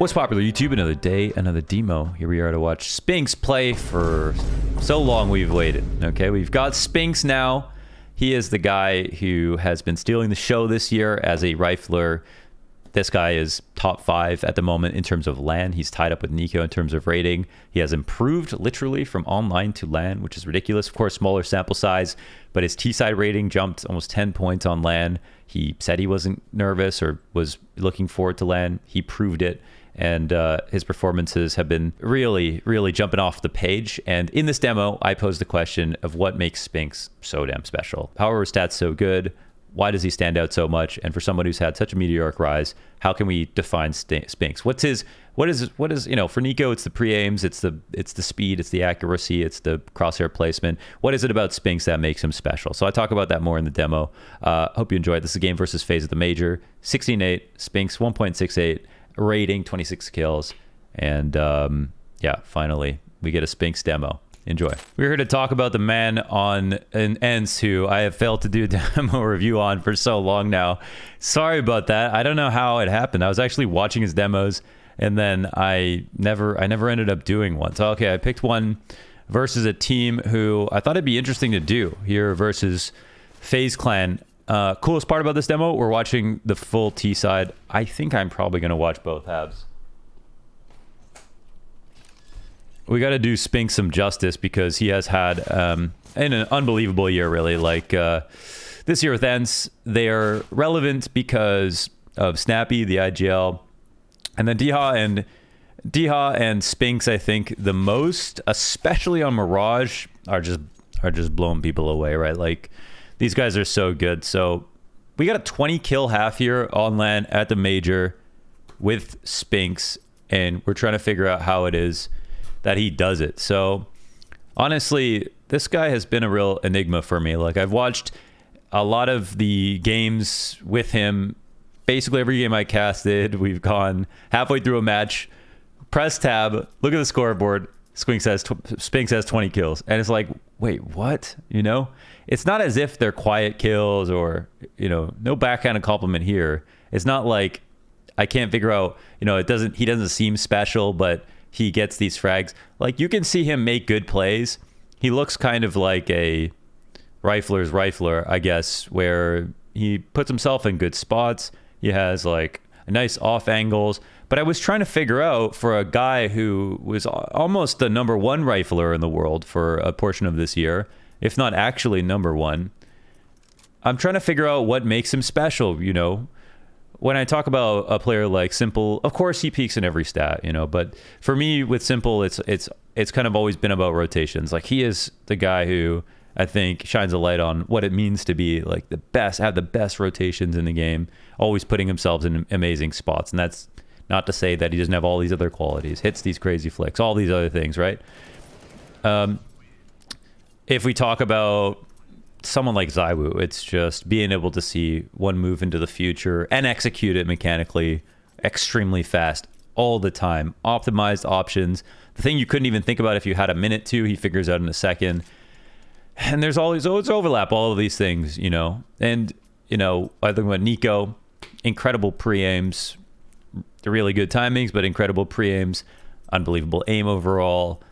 What's popular YouTube? Another day, another demo. Here we are to watch Spinx play for so long we've waited. Okay, we've got Spinx now. He is the guy who has been stealing the show this year as a rifler. This guy is top 5 at the moment in terms of LAN. He's tied up with Nico in terms of rating. He has improved literally from online to LAN, which is ridiculous. Of course, smaller sample size, but his T-side rating jumped almost 10 points on LAN. He said he wasn't nervous or was looking forward to LAN. He proved it. And his performances have been really, really jumping off the page. And in this demo, I posed the question of what makes Spinx so damn special. How are his stats so good? Why does he stand out so much? And for someone who's had such a meteoric rise, how can we define Spinx? What is, you know, for Nico, it's the pre-aims, it's the speed, it's the accuracy, it's the crosshair placement. What is it about Spinx that makes him special? So I talk about that more in the demo. Hope you enjoyed. This is a game versus FaZe at the major. 16-8, Spinx 1.68. rating, 26 kills, and yeah, finally we get a Spinx demo. Enjoy. We're here to talk about the man on an ends who I have failed to do a demo review on for so long now. Sorry about that. I don't know how it happened. I was actually watching his demos and then I never ended up doing one. So okay, I picked one versus a team who I thought it'd be interesting to do here versus FaZe Clan. Coolest part about this demo, we're watching the full T side. I think I'm probably going to watch both halves. We got to do Spinx some justice because he has had an unbelievable year, really. Like this year with Ents, they are relevant because of Snappy, the IGL, and then Diha and Spinx. I think the most, especially on Mirage, are just blowing people away, right? Like, these guys are so good. So we got a 20 kill half here on LAN at the major with Spinx, and we're trying to figure out how it is that he does it. So honestly, this guy has been a real enigma for me. Like, I've watched a lot of the games with him. Basically every game I casted, we've gone halfway through a match, press tab, look at the scoreboard, Spinx has 20 kills, and it's like, wait, what? You know, it's not as if they're quiet kills or, you know, no backhanded compliment here. It's not like I can't figure out, you know, he doesn't seem special, but he gets these frags. Like, you can see him make good plays. He looks kind of like a rifler's rifler, I guess, where he puts himself in good spots. He has like nice off angles. But I was trying to figure out, for a guy who was almost the #1 rifler in the world for a portion of this year, if not actually #1, I'm trying to figure out what makes him special. You know, when I talk about a player like Simple, of course he peaks in every stat, you know, but for me with Simple, it's kind of always been about rotations. Like, he is the guy who I think shines a light on what it means to be like the best, have the best rotations in the game, always putting himself in amazing spots. And that's not to say that he doesn't have all these other qualities, hits these crazy flicks, all these other things, right? If we talk about someone like ZywOo, it's just being able to see one move into the future and execute it mechanically extremely fast all the time. Optimized options. The thing you couldn't even think about if you had a minute to, he figures out in a second. And there's always overlap, all of these things, you know. And, you know, I think about Nico, incredible pre-aims, really good timings, but incredible pre-aims, unbelievable aim overall,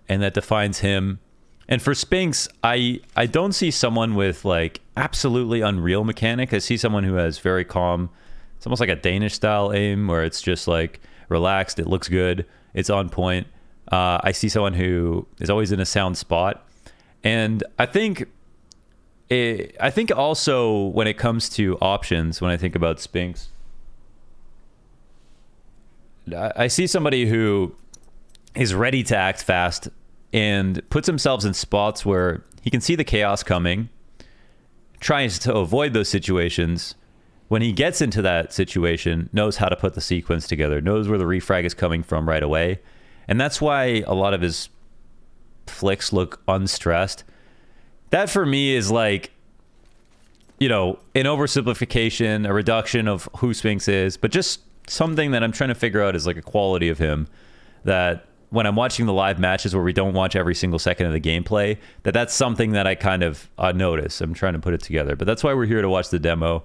and that defines him. And for Spinx, I don't see someone with like absolutely unreal mechanic. I see someone who has very calm, it's almost like a Danish style aim where it's just like relaxed, it looks good, it's on point. I see someone who is always in a sound spot. And I think also when it comes to options, when I think about Spinx, I see somebody who is ready to act fast and puts himself in spots where he can see the chaos coming, tries to avoid those situations. When he gets into that situation, knows how to put the sequence together, knows where the refrag is coming from right away. And that's why a lot of his flicks look unstressed. That for me is like, you know, an oversimplification, a reduction of who Spinx is, but just something that I'm trying to figure out is like a quality of him that when I'm watching the live matches where we don't watch every single second of the gameplay, that's something that I kind of notice. I'm trying to put it together, but that's why we're here to watch the demo,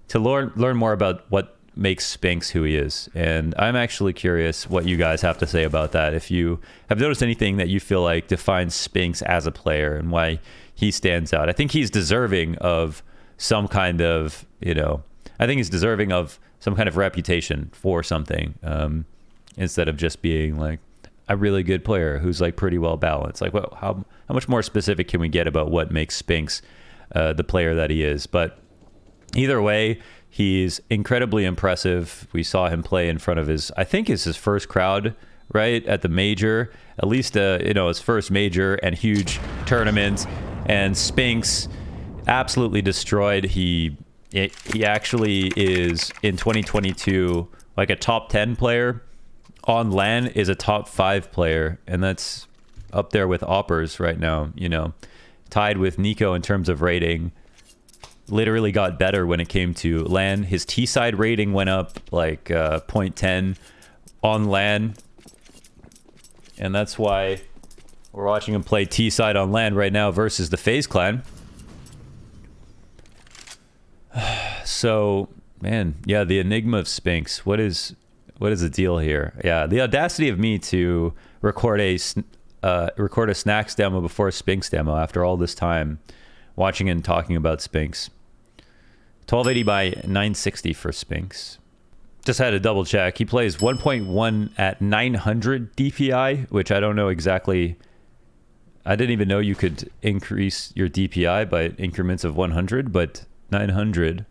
to learn more about what makes Spinx who he is. And I'm actually curious what you guys have to say about that. If you have noticed anything that you feel like defines Spinx as a player and why he stands out. I think he's deserving of some kind of, I think he's deserving of some kind of reputation for something, instead of just being like a really good player who's like pretty well balanced. Like, well, how much more specific can we get about what makes Spinx the player that he is? But either way, he's incredibly impressive. We saw him play in front of I think it's his first crowd, right, at the major, at least his first major and huge tournament. And Spinx absolutely destroyed. He actually is in 2022 like a top 10 player. On LAN is a top 5 player, and that's up there with Oppers right now, tied with Nico in terms of rating. Literally got better when it came to LAN. His T-side rating went up like 0.10 on LAN, and that's why we're watching him play T-side on LAN right now versus the FaZe clan. So, man, yeah, the enigma of Spinx. What is the deal here? Yeah, the audacity of me to record a snacks demo before a Spinx demo after all this time watching and talking about Spinx. 1280 by 960 for Spinx. Just had to double check. He plays 1.1 at 900 DPI, which I don't know exactly. I didn't even know you could increase your DPI by increments of 100, but 900.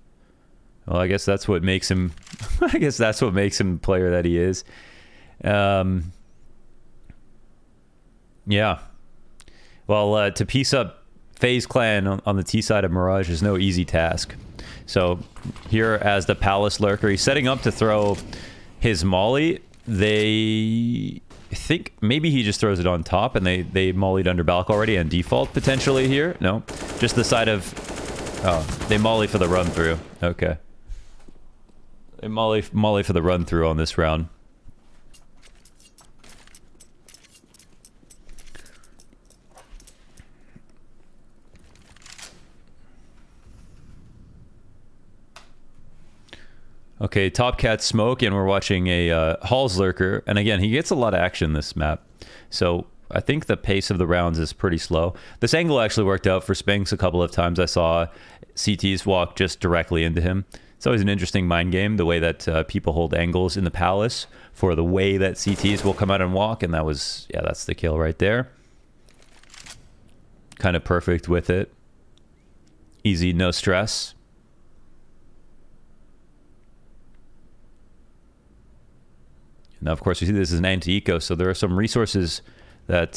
Well, I guess that's what makes him. I guess that's what makes him the player that he is. Yeah. Well, to piece up FaZe clan on the T side of Mirage is no easy task. So here as the Palace lurker, he's setting up to throw his molly. They think maybe he just throws it on top, and they mollied under Balk already and default potentially here. No, just the side of. Oh, they molly for the run through. Okay. They molly for the run through on this round. Okay, Top Cat smoke, and we're watching a Halls lurker. And again, he gets a lot of action this map. So I think the pace of the rounds is pretty slow. This angle actually worked out for Spinx a couple of times. I saw CTs walk just directly into him. It's always an interesting mind game, the way that people hold angles in the Palace for the way that CTs will come out and walk. And that was, yeah, that's the kill right there. Kind of perfect with it. Easy, no stress. Now, of course, we see this is an anti-eco, so there are some resources that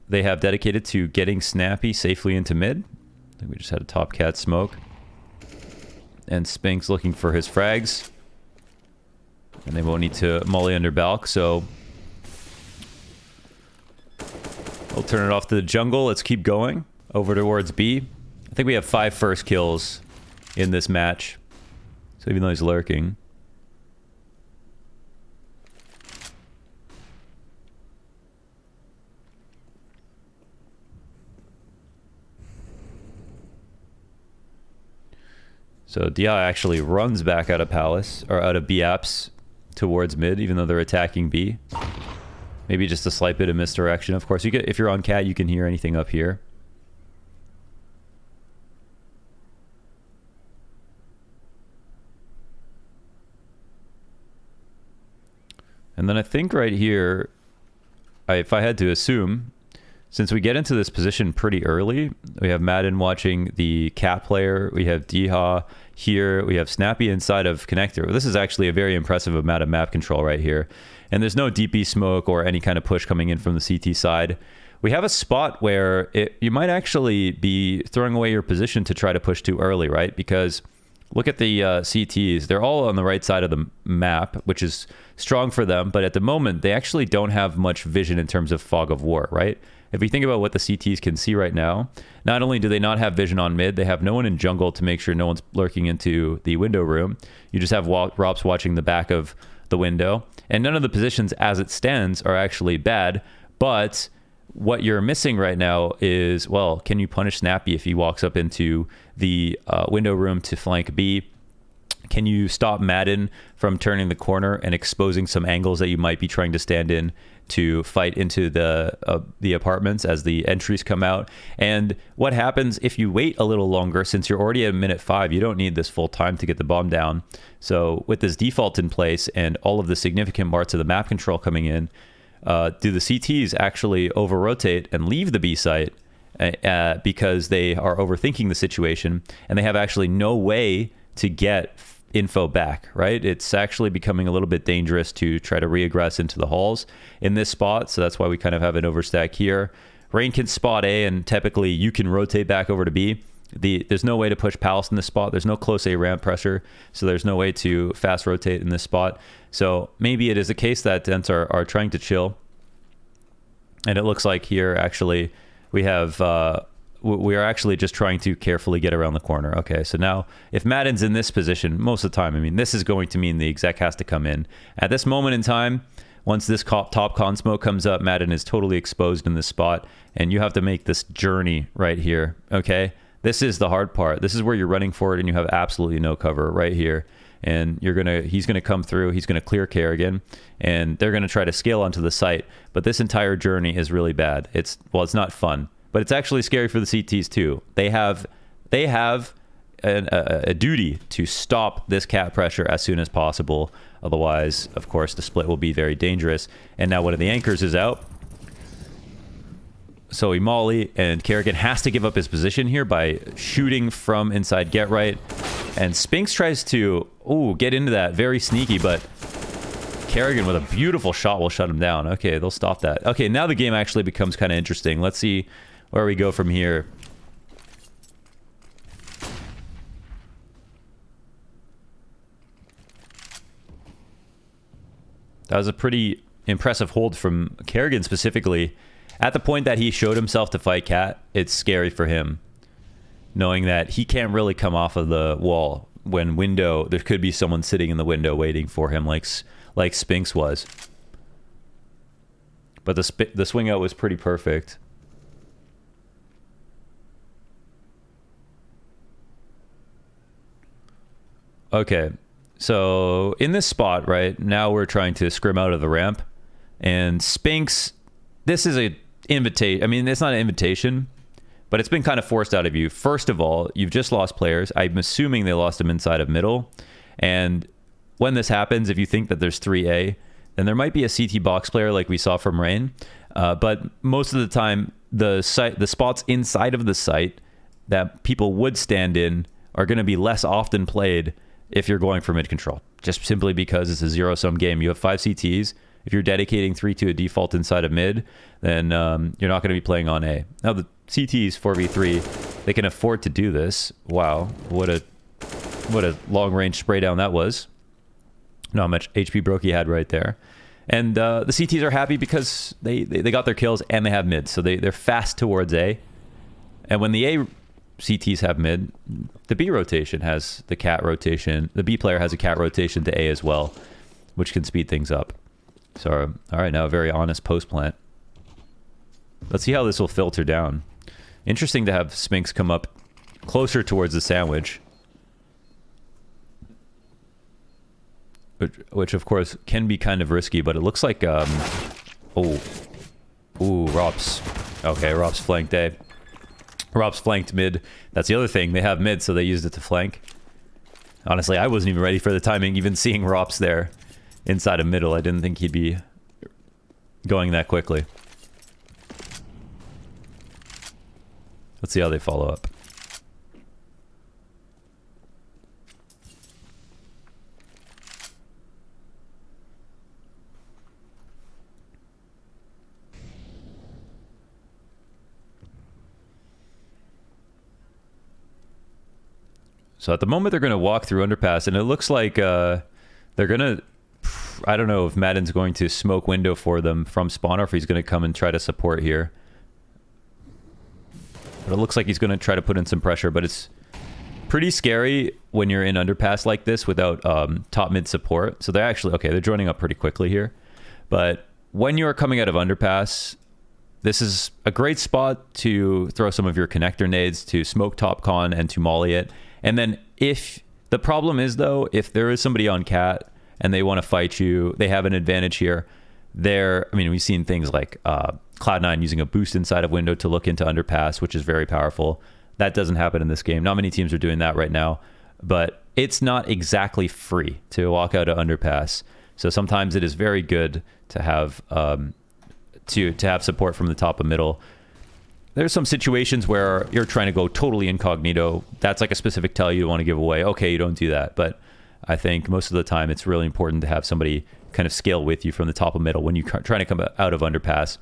they have dedicated to getting Snappy safely into mid. I think we just had a Top Cat smoke. And Spinx looking for his frags. And they won't need to molly under Balk, so we'll turn it off to the jungle. Let's keep going. Over towards B. I think we have 5 first kills in this match. So even though he's lurking. So DI actually runs back out of Palace, or out of B apps towards mid, even though they're attacking B. Maybe just a slight bit of misdirection. Of course, if you're on cat, you can hear anything up here. And then I think right here, if I had to assume, since we get into this position pretty early, we have Madden watching the cat player, we have Diha here, we have Snappy inside of connector. This is actually a very impressive amount of map control right here. And there's no DP smoke or any kind of push coming in from the CT side. We have a spot where you might actually be throwing away your position to try to push too early, right? Because look at the CTs. They're all on the right side of the map, which is strong for them. But at the moment, they actually don't have much vision in terms of fog of war, right? If you think about what the CTs can see right now, not only do they not have vision on mid, they have no one in jungle to make sure no one's lurking into the window room. You just have Rops watching the back of the window. And none of the positions as it stands are actually bad. But what you're missing right now is, well, can you punish Snappy if he walks up into the window room to flank B? Can you stop Madden from turning the corner and exposing some angles that you might be trying to stand in to fight into the apartments as the entries come out? And what happens if you wait a little longer? Since you're already at minute 5, you don't need this full time to get the bomb down. So with this default in place and all of the significant parts of the map control coming in, do the CTs actually over-rotate and leave the B site because they are overthinking the situation and they have actually no way to get info back, right? It's actually becoming a little bit dangerous to try to re-aggress into the halls in this spot. So that's why we kind of have an overstack here. Rain can spot A, and typically you can rotate back over to B. There's no way to push Palace in this spot. There's no close A ramp pressure, so there's no way to fast rotate in this spot. So maybe it is a case that Dents are trying to chill. And it looks like here, actually, we have... we are actually just trying to carefully get around the corner. Okay, so now if Madden's in this position, most of the time, I mean, this is going to mean the exec has to come in. At this moment in time, once this top con smoke comes up, Madden is totally exposed in this spot, and you have to make this journey right here, okay? This is the hard part. This is where you're running for it, and you have absolutely no cover right here. And he's gonna come through, he's gonna clear Kerrigan, and they're gonna try to scale onto the site. But this entire journey is really bad. It's not fun. But it's actually scary for the CTs too. They have a duty to stop this cat pressure as soon as possible. Otherwise, of course, the split will be very dangerous. And now one of the anchors is out. So Molly and Kerrigan has to give up his position here by shooting from inside get right. And Spinx tries to get into that, very sneaky, but Kerrigan with a beautiful shot will shut him down. Okay, they'll stop that. Okay, now the game actually becomes kind of interesting. Let's see where we go from here. That was a pretty impressive hold from Kerrigan specifically. At the point that he showed himself to fight Cat, it's scary for him, knowing that he can't really come off of the wall when there could be someone sitting in the window waiting for him like Spinx was. But the swing out was pretty perfect. Okay, so in this spot, right, now we're trying to scrim out of the ramp. And Spinx, this is a invitation. I mean, it's not an invitation, but it's been kind of forced out of you. First of all, you've just lost players. I'm assuming they lost them inside of middle. And when this happens, if you think that there's 3A, then there might be a CT box player like we saw from Rain. But most of the time, the spots inside of the site that people would stand in are going to be less often played if you're going for mid control, just simply because it's a zero-sum game. You have 5 CTs. If you're dedicating 3 to a default inside of mid, then you're not going to be playing on A. Now the CTs 4v3, they can afford to do this. Wow, what a long-range spray down that was. Not much HP Brokey had right there. And the CTs are happy because they got their kills and they have mid, so they're fast towards A. And when the A CTs have mid, the B rotation has the cat rotation. The B player has a cat rotation to A as well, which can speed things up. So, all right, now a very honest post plant. Let's see how this will filter down. Interesting to have Spinx come up closer towards the sandwich. Which of course can be kind of risky, but it looks like Rops. Okay, Rops flanked A. Rops flanked mid. That's the other thing. They have mid, so they used it to flank. Honestly, I wasn't even ready for the timing, even seeing Rops there inside of middle. I didn't think he'd be going that quickly. Let's see how they follow up. So at the moment, they're going to walk through underpass, and it looks like they're going to... I don't know if Madden's going to smoke window for them from spawn, or if he's going to come and try to support here. But it looks like he's going to try to put in some pressure, but it's pretty scary when you're in underpass like this without top mid support. So they're actually... Okay, they're joining up pretty quickly here. But when you're coming out of underpass, this is a great spot to throw some of your connector nades, to smoke top con, and to molly it. And then if The problem is, though, if there is somebody on cat and they want to fight you, they have an advantage here. I mean, we've seen things like Cloud9 using a boost inside of window to look into underpass, which is very powerful. That doesn't happen in this game. Not many teams are doing that right now, but it's not exactly free to walk out of underpass. So sometimes it is very good to have to have support from the top of middle. There's some situations where you're trying to go totally incognito. That's like a specific tell you want to give away. Okay, you don't do that. But I think most of the time it's really important to have somebody kind of scale with you from the top of middle when you're trying to come out of underpass.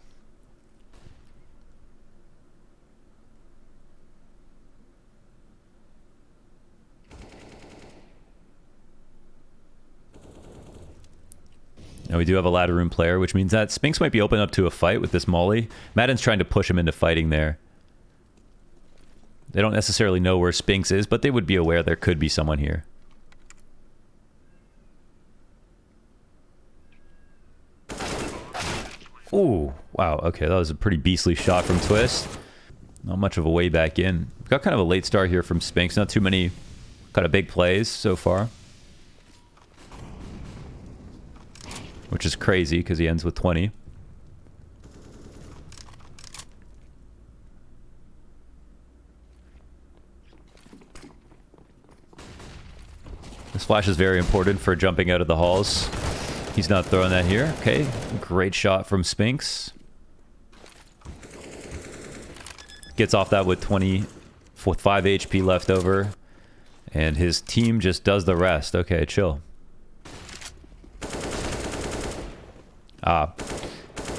Now we do have a ladder room player, which means that Spinx might be open up to a fight with this molly. Madden's trying to push him into fighting there. They don't necessarily know where Spinx is, but they would be aware there could be someone here. Ooh, wow, okay, that was a pretty beastly shot from Twist. Not much of a way back in. We've got kind of a late start here from Spinx. Not too many kind of big plays so far. Which is crazy because he ends with 20. This flash is very important for jumping out of the halls. He's not throwing that here. Okay, great shot from Spinx. Gets off that with 20, with 5 HP left over. And his team just does the rest. Okay, chill.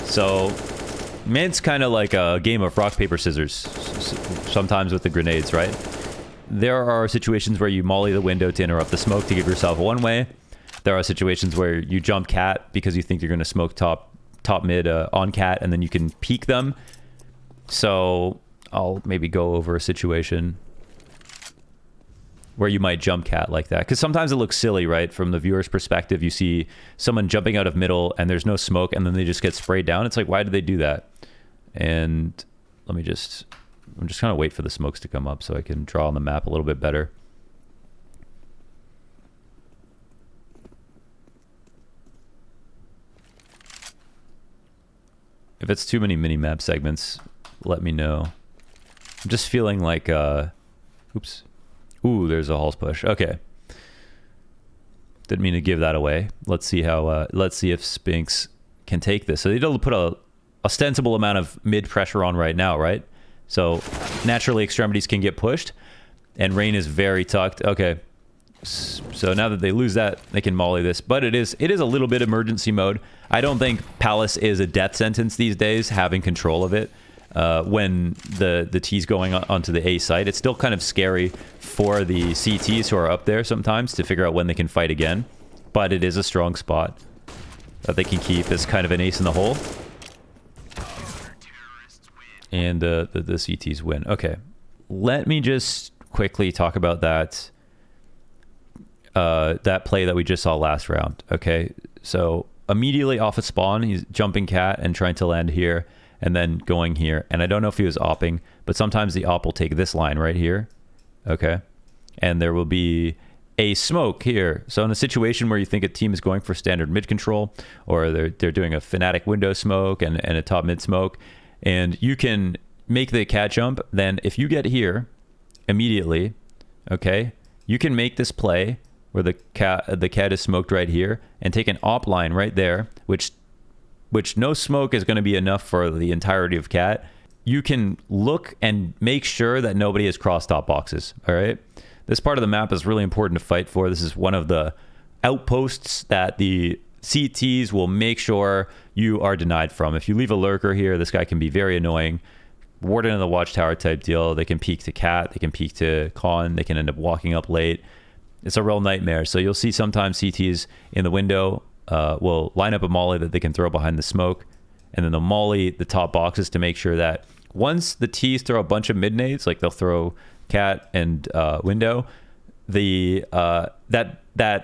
So mid's kind of like a game of rock, paper, scissors, sometimes with the grenades, right? There are situations where you molly the window to interrupt the smoke to give yourself one way. There are situations where you jump cat because you think you're going to smoke top mid on cat, and then you can peek them. So I'll maybe go over a situation where you might jump cat like that, because sometimes it looks silly, right? From the viewer's perspective, you see someone jumping out of middle and there's no smoke, and then they just get sprayed down. It's like, why did they do that? And I'm just trying to wait for the smokes to come up so I can draw on the map a little bit better. If it's too many mini-map segments, let me know. I'm just feeling like, oops. Ooh, there's a halls push. Okay. Didn't mean to give that away. Let's see how, let's see if Spinx can take this. So they don't put a ostensible amount of mid pressure on right now, right? So naturally extremities can get pushed, and Rain is very tucked. Okay. So now that they lose that, they can molly this, but it is a little bit emergency mode. I don't think Palace is a death sentence these days, having control of it. When the T's going onto the A site, it's still kind of scary for the CTs who are up there sometimes to figure out when they can fight again, but it is a strong spot that they can keep as kind of an ace in the hole. And the CTs win. Okay, let me just quickly talk about that that play that we just saw last round. Okay, so immediately off a spawn, he's jumping cat and trying to land here, and then going here. And I don't know if he was opping, but sometimes the op will take this line right here. Okay. And there will be a smoke here. So in a situation where you think a team is going for standard mid control, or they're doing a Fnatic window smoke and a top mid smoke, and you can make the cat jump, then if you get here immediately, okay, you can make this play where the cat is smoked right here and take an op line right there, which no smoke is going to be enough for the entirety of cat. You can look and make sure that nobody has crossed top boxes. All right. This part of the map is really important to fight for. This is one of the outposts that the CTs will make sure you are denied from. If you leave a lurker here, this guy can be very annoying. Warden of the Watchtower type deal. They can peek to cat. They can peek to con. They can end up walking up late. It's a real nightmare. So you'll see sometimes CTs in the window will line up a molly that they can throw behind the smoke, and then they'll molly the top boxes to make sure that once the T's throw a bunch of mid nades, like they'll throw cat and window, that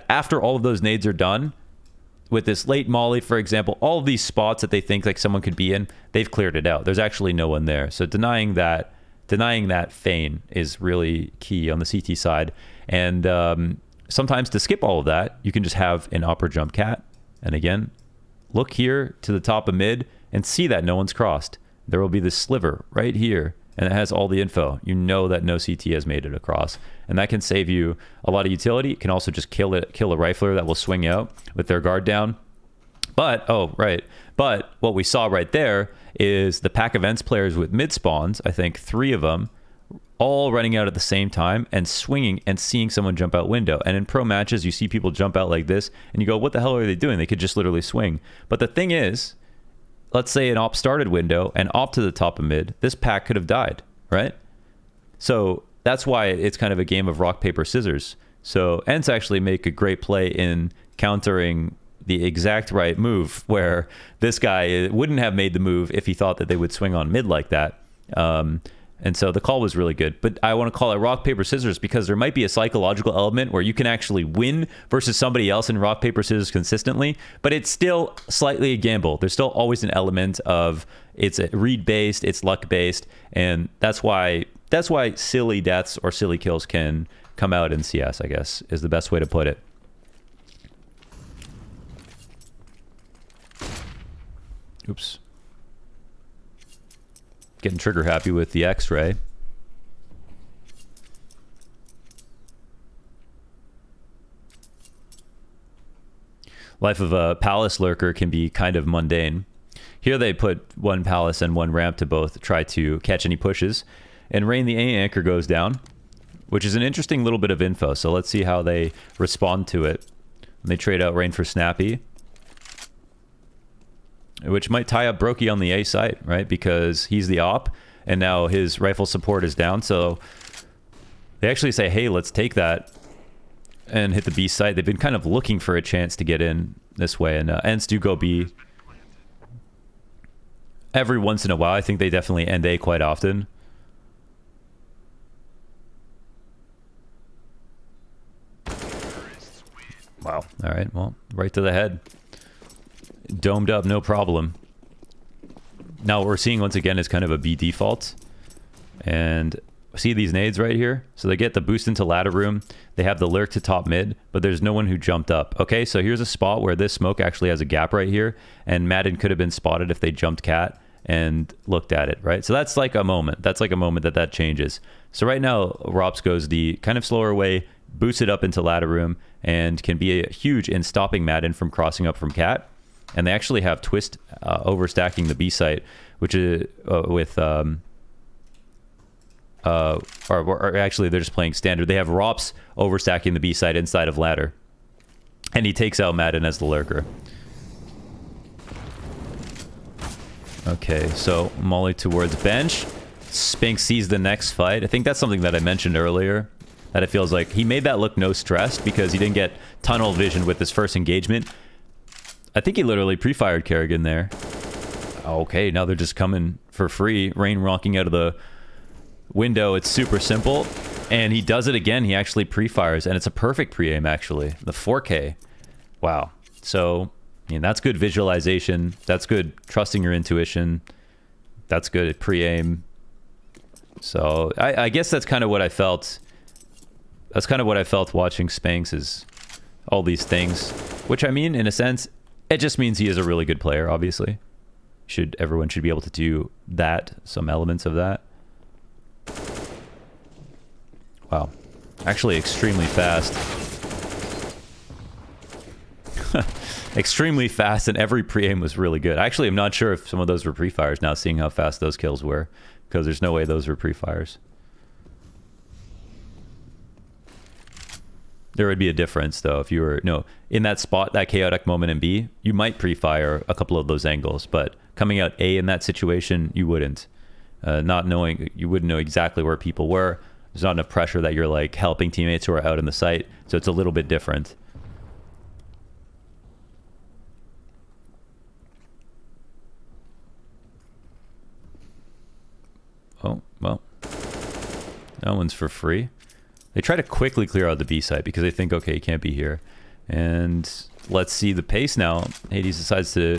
after all of those nades are done, with this late molly, for example, all of these spots that they think like someone could be in, they've cleared it out. There's actually no one there. So denying that feign is really key on the CT side. And sometimes to skip all of that, you can just have an upper jump cat. And again, look here to the top of mid and see that no one's crossed. There will be this sliver right here, and it has all the info. You know that no CT has made it across, and that can save you a lot of utility. It can also just kill a rifler that will swing out with their guard down. But but what we saw right there is the pack events players with mid spawns, I think 3 of them, all running out at the same time and swinging and seeing someone jump out window. And in pro matches, you see people jump out like this and you go, what the hell are they doing? They could just literally swing. But the thing is, let's say an op started window and op to the top of mid, this pack could have died, right? So that's why it's kind of a game of rock, paper, scissors. So Ents actually make a great play in countering the exact right move, where this guy wouldn't have made the move if he thought that they would swing on mid like that. And so the call was really good. But I want to call it rock, paper, scissors because there might be a psychological element where you can actually win versus somebody else in rock, paper, scissors consistently, but it's still slightly a gamble. There's still always an element of it's read based, it's luck based, and that's why silly deaths or silly kills can come out in CS, I guess, is the best way to put it. Oops. Getting trigger happy with the X-ray. Life of a palace lurker can be kind of mundane. Here they put 1 palace and 1 ramp to both try to catch any pushes. And Rain the A anchor goes down, which is an interesting little bit of info. So let's see how they respond to it. They trade out Rain for Snappy, which might tie up Brokey on the A site, right? Because he's the op, and now his rifle support is down. So they actually say, hey, let's take that and hit the B site. They've been kind of looking for a chance to get in this way, and Ents do go B every once in a while. I think they definitely end A quite often. Wow. All right, well, right to the head. Domed up, no problem. Now what we're seeing once again is kind of a B default. And see these nades right here? So they get the boost into ladder room. They have the lurk to top mid, but there's no one who jumped up. Okay, so here's a spot where this smoke actually has a gap right here, and Madden could have been spotted if they jumped cat and looked at it, right? So that's like a moment. That's like a moment that changes. So right now, Rops goes the kind of slower way, boosts it up into ladder room, and can be huge in stopping Madden from crossing up from cat. And they actually have Twist overstacking the B site, which is with... or actually, they're just playing standard. They have Rops overstacking the B site inside of ladder. And he takes out Madden as the lurker. Okay, so Molly towards bench. Spinx sees the next fight. I think that's something that I mentioned earlier, that it feels like he made that look no stressed because he didn't get tunnel vision with his first engagement. I think he literally pre-fired Kerrigan there. Okay, now they're just coming for free. Rain rocking out of the window. It's super simple. And he does it again. He actually pre-fires. And it's a perfect pre-aim, actually. The 4K. Wow. So, I mean, that's good visualization. That's good trusting your intuition. That's good at pre-aim. So, I guess that's kind of what I felt. That's kind of what I felt watching Spinx, is all these things. Which, I mean, in a sense... it just means he is a really good player, obviously. Everyone should be able to do that, some elements of that. Wow. Actually, extremely fast. Extremely fast, and every pre-aim was really good. Actually, I'm not sure if some of those were pre-fires now, seeing how fast those kills were, because there's no way those were pre-fires. There would be a difference, though, if you were in that spot, that chaotic moment in B, you might pre-fire a couple of those angles, but coming out A in that situation, you wouldn't. Not knowing, you wouldn't know exactly where people were. There's not enough pressure that you're like helping teammates who are out in the site, so it's a little bit different. Oh, well, that one's for free. They try to quickly clear out the B site because they think, okay, he can't be here. And let's see the pace now. Hades decides to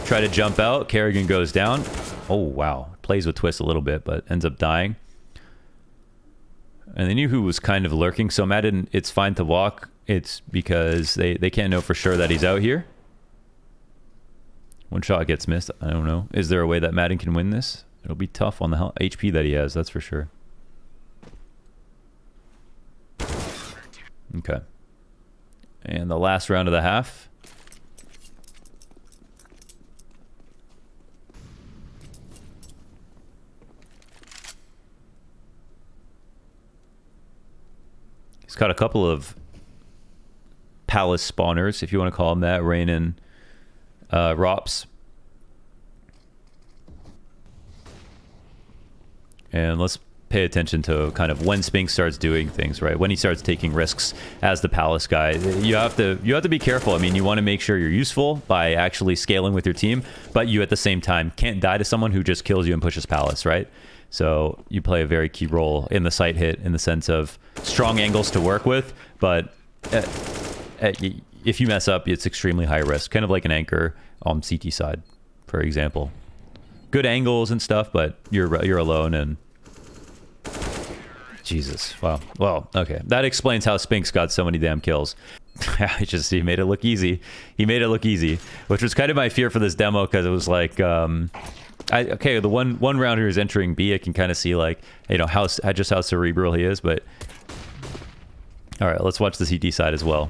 try to jump out. Kerrigan goes down. Oh, wow. Plays with Twist a little bit, but ends up dying. And they knew who was kind of lurking. So Madden, it's fine to walk it's because they can't know for sure that he's out here. One shot gets missed. I don't know. Is there a way that Madden can win this? It'll be tough on the HP that he has, that's for sure. Okay. And the last round of the half. He's got a couple of palace spawners, if you want to call them that, Rain and Rops. And let's pay attention to kind of when Spinx starts doing things, right? When he starts taking risks as the palace guy. You have to be careful. I mean, you want to make sure you're useful by actually scaling with your team, but you at the same time can't die to someone who just kills you and pushes palace, right? So you play a very key role in the sight hit in the sense of strong angles to work with, but if you mess up, it's extremely high risk, kind of like an anchor on CT side, for example. Good angles and stuff, but you're alone and Jesus. Wow. Well, okay. That explains how Spinx got so many damn kills. He made it look easy. He made it look easy, which was kind of my fear for this demo because it was like, okay, the one rounder who's entering B, I can kind of see like, you know, how cerebral he is, but all right, let's watch the CT side as well.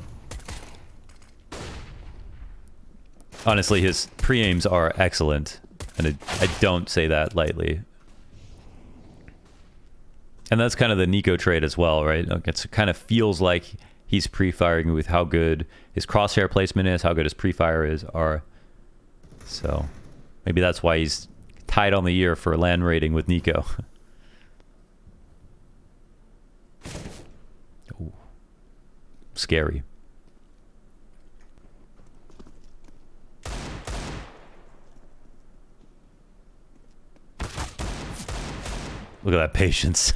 Honestly, his pre-aims are excellent, and I don't say that lightly. And that's kind of the Nico trait as well, right? It kind of feels like he's pre-firing with how good his crosshair placement is, how good his pre-fire are. So maybe that's why he's tied on the year for LAN rating with Nico. Ooh. Scary. Look at that patience.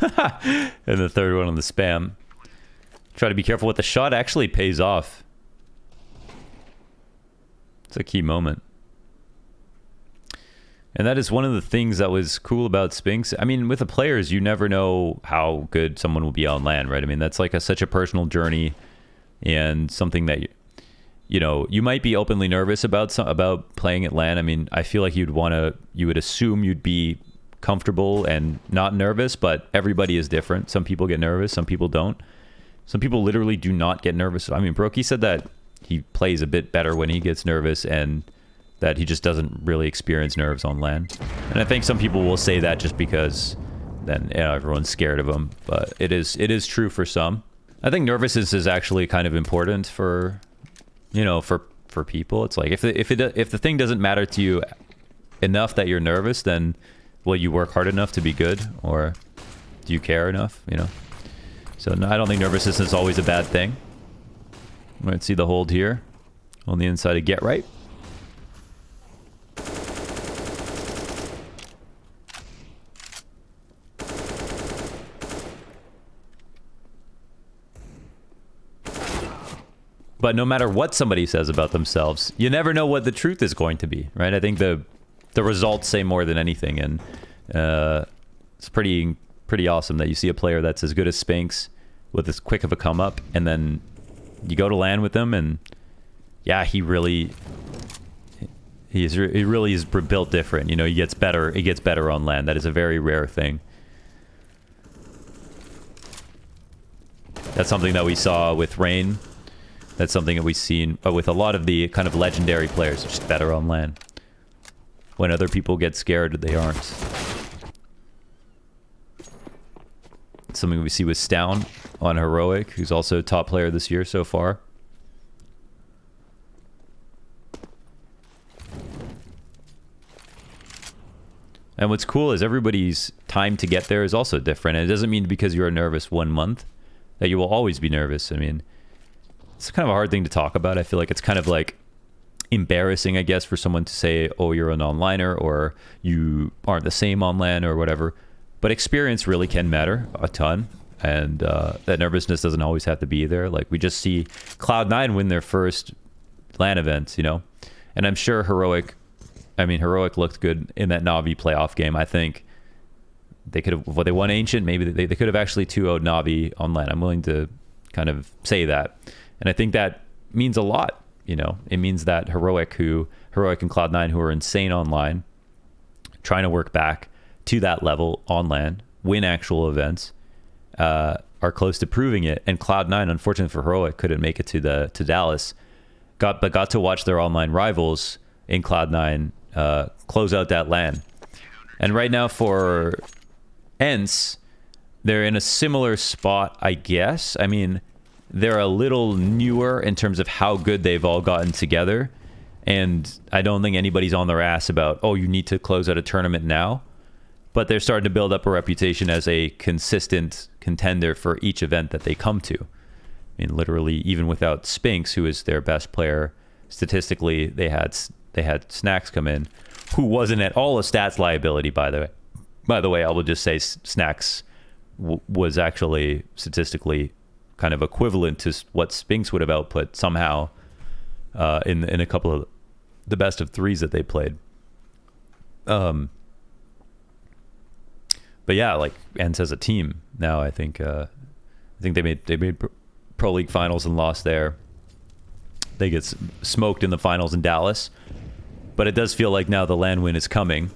And the third one on the spam. Try to be careful with the shot. Actually pays off. It's a key moment. And that is one of the things that was cool about Spinx. I mean, with the players, you never know how good someone will be on LAN, right? I mean, that's like such a personal journey and something that, you know, you might be openly nervous about playing at LAN. I mean, I feel like you would assume you'd be comfortable and not nervous, but everybody is different. Some people get nervous, some people don't. Some people literally do not get nervous. I mean, Brokey said that he plays a bit better when he gets nervous and that he just doesn't really experience nerves on LAN. And I think some people will say that just because then, you know, everyone's scared of him, but it is true for some. I think nervousness is actually kind of important for, you know, for people. It's like if the thing doesn't matter to you enough that you're nervous, then will you work hard enough to be good, or do you care enough, you know? So no, I don't think nervousness is always a bad thing. Let's see the hold here on the inside of Get Right. But no matter what somebody says about themselves, you never know what the truth is going to be, right? I think the results say more than anything, and it's pretty awesome that you see a player that's as good as Spinx with as quick of a come up, and then you go to LAN with him, and yeah, he really is built different. You know, he gets better on LAN. That is a very rare thing. That's something that we saw with Rain. That's something that we've seen with a lot of the kind of legendary players, just better on LAN. When other people get scared, they aren't. Something we see with Stown on Heroic, who's also top player this year so far. And what's cool is everybody's time to get there is also different. And it doesn't mean because you're nervous 1 month that you will always be nervous. I mean, it's kind of a hard thing to talk about. I feel like it's kind of like embarrassing, I guess, for someone to say, oh, you're an onliner, or you aren't the same on LAN or whatever. But experience really can matter a ton, and that nervousness doesn't always have to be there. Like, we just see Cloud9 win their first LAN event, you know? And I'm sure Heroic looked good in that Na'Vi playoff game. I think they could have, well, they won Ancient, maybe they could have actually 2-0'd Na'Vi on LAN. I'm willing to kind of say that. And I think that means a lot. You know, it means that Heroic and Cloud9, who are insane online, trying to work back to that level on LAN, win actual events, are close to proving it. And Cloud9, unfortunately for Heroic, couldn't make it to Dallas. Got to watch their online rivals in Cloud9 close out that LAN. And right now for ENCE, they're in a similar spot, I guess. I mean, they're a little newer in terms of how good they've all gotten together. And I don't think anybody's on their ass about, oh, you need to close out a tournament now. But they're starting to build up a reputation as a consistent contender for each event that they come to. I mean, literally, even without Spinx, who is their best player, statistically, they had Snacks come in, who wasn't at all a stats liability, by the way. By the way, I will just say Snacks was actually statistically kind of equivalent to what Spinx would have output somehow in a couple of the best of threes that they played. But yeah, like ENCE as a team now, I think they made Pro League finals and lost there. They get smoked in the finals in Dallas, but it does feel like now the LAN win is coming,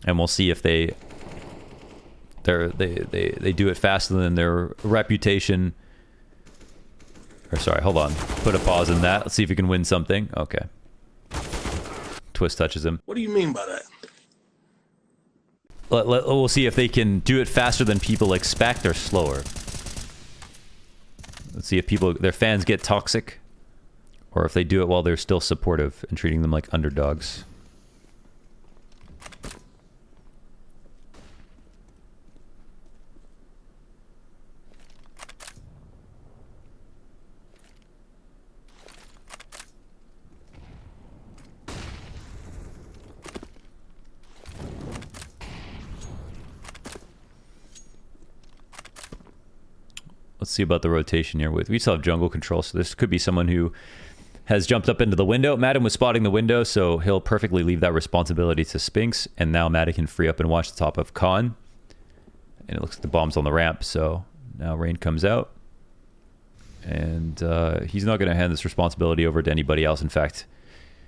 and we'll see if they do it faster than their reputation. Or sorry, hold on. Put a pause in that. Let's see if we can win something. Okay. Twist touches him. What do you mean by that? We'll see if they can do it faster than people expect or slower. Let's see if their fans get toxic, or if they do it while they're still supportive and treating them like underdogs. Let's see about the rotation here. We still have jungle control, so this could be someone who has jumped up into the window. Madden was spotting the window, so he'll perfectly leave that responsibility to Spinx, and now Madden can free up and watch the top of Khan. And it looks like the bomb's on the ramp, so now Rain comes out. And he's not going to hand this responsibility over to anybody else. In fact,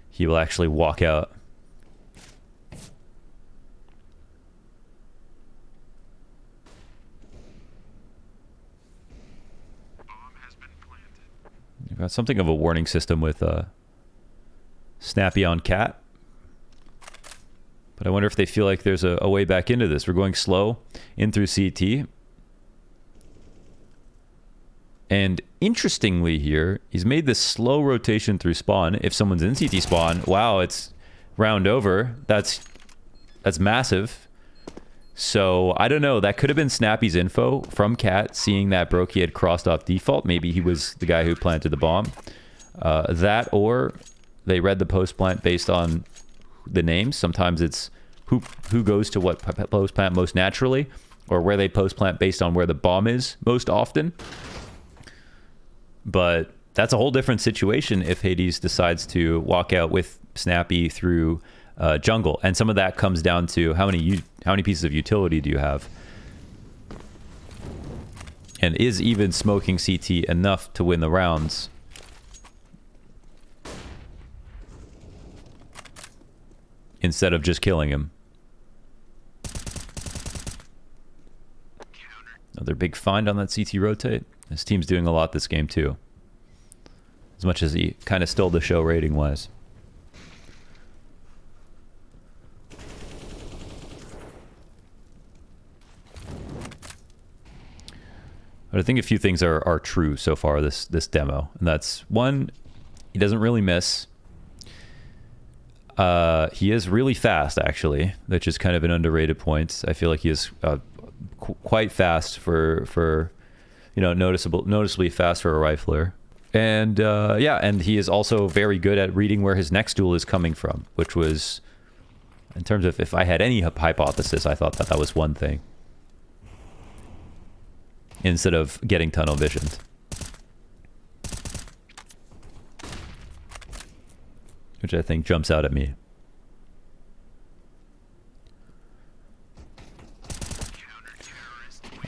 he will actually walk out. You've got something of a warning system with Snappy on Cat. But I wonder if they feel like there's a way back into this. We're going slow in through CT. And interestingly here, he's made this slow rotation through spawn. If someone's in CT spawn, wow, it's round over. That's massive. So, I don't know. That could have been Snappy's info from Cat, seeing that Brokey had crossed off default. Maybe he was the guy who planted the bomb. That, or they read the post plant based on the names. Sometimes it's who goes to what post plant most naturally, or where they post plant based on where the bomb is most often. But that's a whole different situation if Hades decides to walk out with Snappy through jungle, and some of that comes down to how many pieces of utility do you have, and is even smoking CT enough to win the rounds? Instead of just killing him. Another big find on that CT rotate. This team's doing a lot this game too, as much as he kind of stole the show rating wise. But I think a few things are true so far this demo. And that's, one, he doesn't really miss. He is really fast, actually, which is kind of an underrated point. I feel like he is quite fast for noticeably fast for a rifler. And yeah, and he is also very good at reading where his next duel is coming from, which was, in terms of if I had any hypothesis, I thought that was one thing. Instead of getting tunnel visioned. Which I think jumps out at me.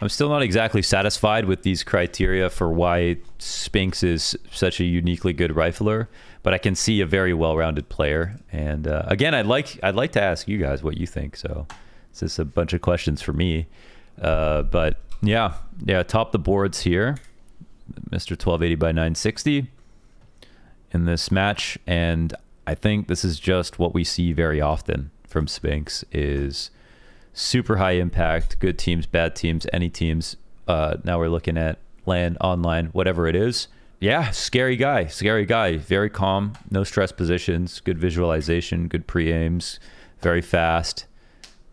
I'm still not exactly satisfied with these criteria for why Spinx is such a uniquely good rifler, but I can see a very well-rounded player. And again, I'd like to ask you guys what you think. So it's just a bunch of questions for me. But yeah, top the boards here, Mr. 1280 by 960 in this match. And I think this is just what we see very often from Spinx is super high impact, good teams, bad teams, any teams. Now we're looking at LAN, online, whatever it is. Yeah, scary guy, very calm, no stress positions, good visualization, good pre-aims, very fast.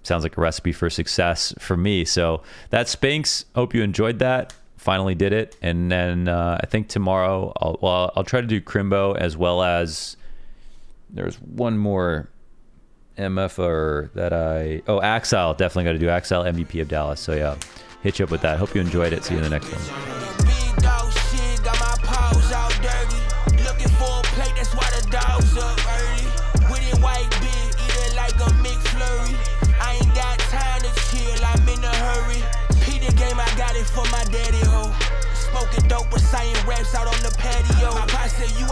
Sounds like a recipe for success for me. So that's Spinx. Hope you enjoyed that. Finally did it. And then I think tomorrow, I'll try to do Crimbo, as well as there's one more MFR that Axile. Definitely got to do Axile, MVP of Dallas. So yeah, hit you up with that. Hope you enjoyed it. See you in the next one. For my daddy ho, smoking dope, but saying raps out on the patio. My pops said you